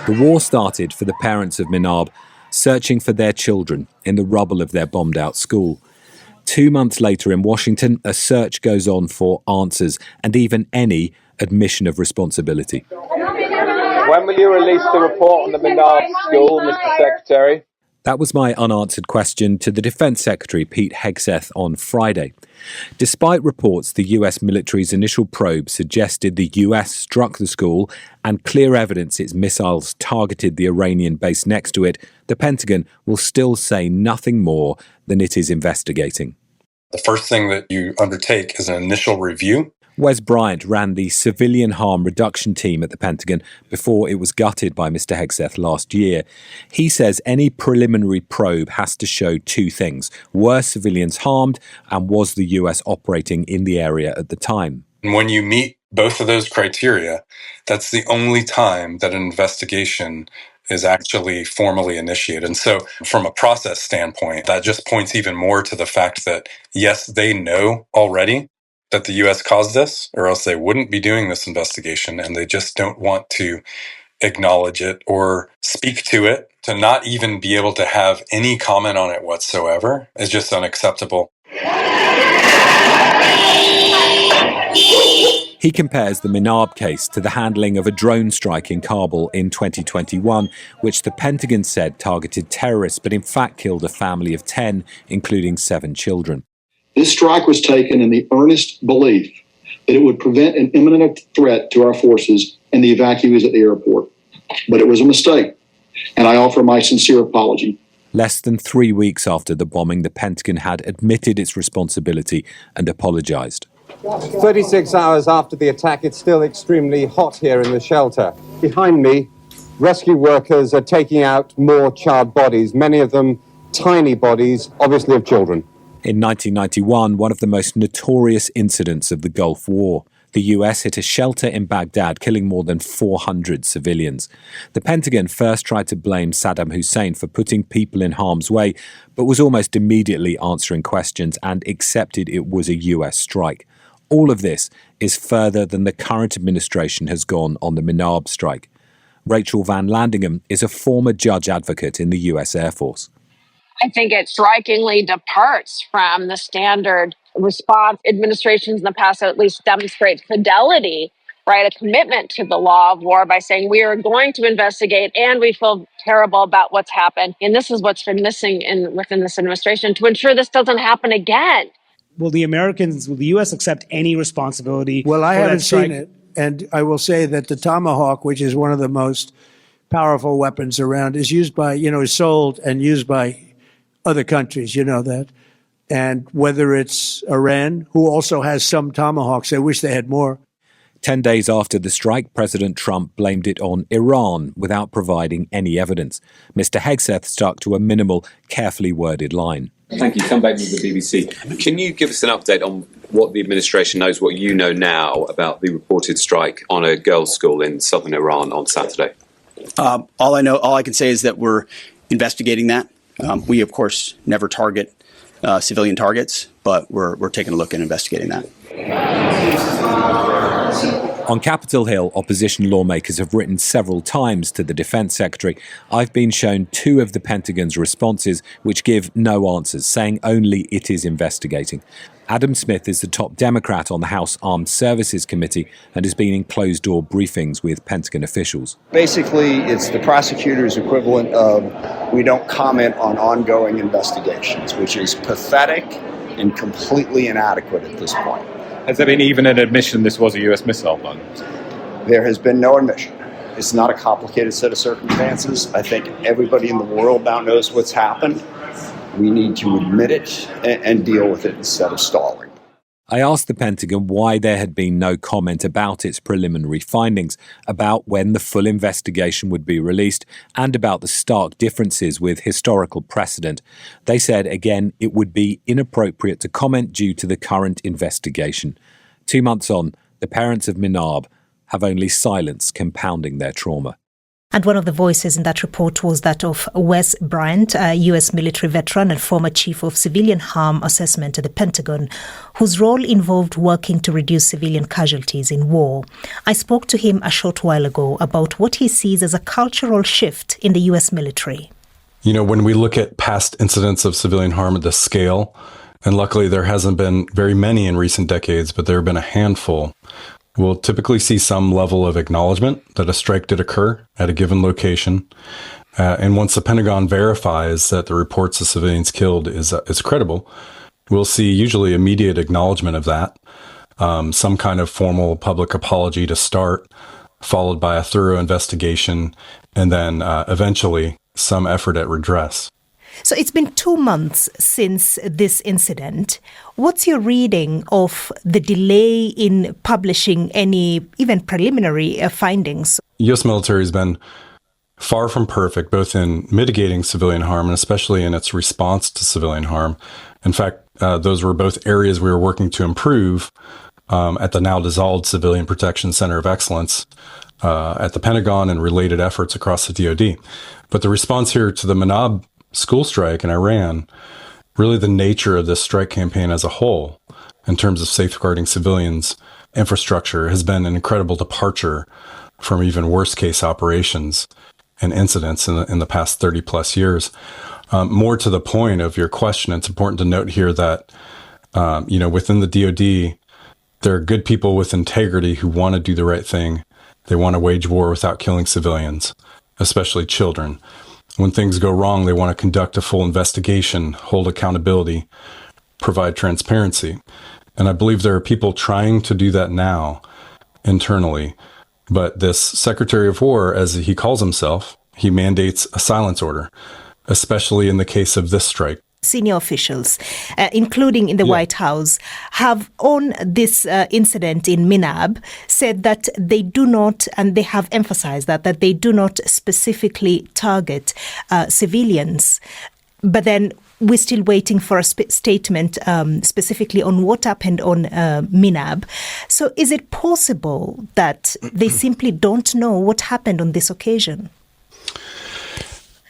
The war started for the parents of Minab, searching for their children in the rubble of their bombed-out school. 2 months later in Washington, a search goes on for answers and even any admission of responsibility. When will you release the report on the Minab school, Mr. Secretary? That was my unanswered question to the Defense Secretary, Pete Hegseth, on Friday. Despite reports the US military's initial probe suggested the US struck the school and clear evidence its missiles targeted the Iranian base next to it, the Pentagon will still say nothing more than it is investigating. The first thing that you undertake is an initial review. Wes Bryant ran the civilian harm reduction team at the Pentagon before it was gutted by Mr. Hegseth last year. He says any preliminary probe has to show two things. Were civilians harmed, and was the US operating in the area at the time? And when you meet both of those criteria, that's the only time that an investigation is actually formally initiated. And so from a process standpoint, that just points even more to the fact that, yes, they know already that the U.S. caused this, or else they wouldn't be doing this investigation, and they just don't want to acknowledge it or speak to it. To not even be able to have any comment on it whatsoever is just unacceptable. He compares the Minab case to the handling of a drone strike in Kabul in 2021, which the Pentagon said targeted terrorists, but in fact killed a family of 10, including 7 children. This strike was taken in the earnest belief that it would prevent an imminent threat to our forces and the evacuees at the airport. But it was a mistake, and I offer my sincere apology. Less than 3 weeks after the bombing, the Pentagon had admitted its responsibility and apologized. 36 hours after the attack, it's still extremely hot here in the shelter. Behind me, rescue workers are taking out more charred bodies, many of them tiny bodies, obviously of children. In 1991, one of the most notorious incidents of the Gulf War, the US hit a shelter in Baghdad, killing more than 400 civilians. The Pentagon first tried to blame Saddam Hussein for putting people in harm's way, but was almost immediately answering questions and accepted it was a US strike. All of this is further than the current administration has gone on the Minab strike. Rachel Van Landingham is a former judge advocate in the US Air Force. I think it strikingly departs from the standard response. Administrations in the past at least demonstrate fidelity, right, a commitment to the law of war by saying we are going to investigate and we feel terrible about what's happened. And this is what's been missing within this administration to ensure this doesn't happen again. Will the U.S. accept any responsibility? Well, I haven't seen it. And I will say that the Tomahawk, which is one of the most powerful weapons around, is used by, is sold and used by other countries, you know that. And whether it's Iran, who also has some Tomahawks, I wish they had more. 10 days after the strike, President Trump blamed it on Iran without providing any evidence. Mr. Hegseth stuck to a minimal, carefully worded line. Thank you. Come back to the BBC. Can you give us an update on what the administration knows, what you know now about the reported strike on a girls' school in southern Iran on Saturday? All I can say is that we're investigating that. We, of course, never target civilian targets, but we're taking a look and investigating that. On Capitol Hill, opposition lawmakers have written several times to the Defense Secretary. I've been shown 2 of the Pentagon's responses, which give no answers, saying only it is investigating. Adam Smith is the top Democrat on the House Armed Services Committee and has been in closed-door briefings with Pentagon officials. Basically, it's the prosecutor's equivalent of we don't comment on ongoing investigations, which is pathetic and completely inadequate at this point. Has there been even an admission this was a U.S. missile then? There has been no admission. It's not a complicated set of circumstances. I think everybody in the world now knows what's happened. We need to admit it and deal with it instead of stalling. I asked the Pentagon why there had been no comment about its preliminary findings, about when the full investigation would be released, and about the stark differences with historical precedent. They said, again, it would be inappropriate to comment due to the current investigation. 2 months on, the parents of Minab have only silence compounding their trauma. And one of the voices in that report was that of Wes Bryant, a U.S. military veteran and former chief of civilian harm assessment at the Pentagon, whose role involved working to reduce civilian casualties in war. I spoke to him a short while ago about what he sees as a cultural shift in the U.S. military. You know, when we look at past incidents of civilian harm at this scale, and luckily there hasn't been very many in recent decades, but there have been a handful, we'll typically see some level of acknowledgement that a strike did occur at a given location. And once the Pentagon verifies that the reports of civilians killed is credible, we'll see usually immediate acknowledgement of that, some kind of formal public apology to start, followed by a thorough investigation, and then eventually some effort at redress. So it's been 2 months since this incident. What's your reading of the delay in publishing any even preliminary findings? U.S. military has been far from perfect, both in mitigating civilian harm and especially in its response to civilian harm. In fact, those were both areas we were working to improve at the now dissolved Civilian Protection Center of Excellence at the Pentagon and related efforts across the DoD. But the response here to the Manab school strike in Iran, really the nature of this strike campaign as a whole, in terms of safeguarding civilians' infrastructure, has been an incredible departure from even worst case operations and incidents in the past 30 plus years. More to the point of your question, it's important to note here that, within the DoD, there are good people with integrity who want to do the right thing. They want to wage war without killing civilians, especially children. When things go wrong, they want to conduct a full investigation, hold accountability, provide transparency. And I believe there are people trying to do that now internally. But this Secretary of War, as he calls himself, he mandates a silence order, especially in the case of this strike. Senior officials, including in the White House, have on this incident in Minab said that they do not, and they have emphasized that they do not specifically target civilians. But then we're still waiting for a statement specifically on what happened on Minab. So is it possible that they simply don't know what happened on this occasion?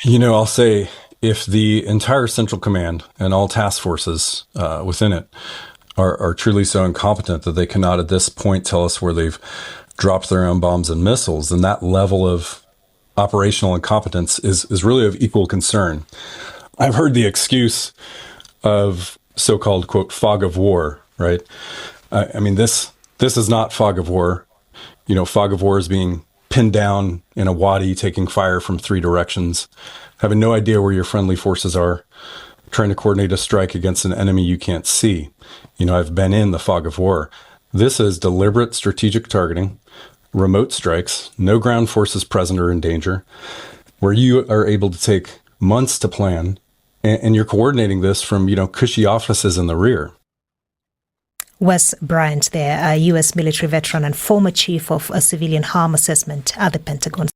You know, I'll say, if the entire Central Command and all task forces within it are truly so incompetent that they cannot at this point tell us where they've dropped their own bombs and missiles, then that level of operational incompetence is really of equal concern. I've heard the excuse of so-called, quote, fog of war, right? I mean, this is not fog of war. You know, fog of war is being pinned down in a wadi, taking fire from 3 directions, having no idea where your friendly forces are, trying to coordinate a strike against an enemy you can't see. You know, I've been in the fog of war. This is deliberate strategic targeting, remote strikes, no ground forces present or in danger, where you are able to take months to plan, and you're coordinating this from, cushy offices in the rear. Wes Bryant there, a U.S. military veteran and former chief of a civilian harm assessment at the Pentagon.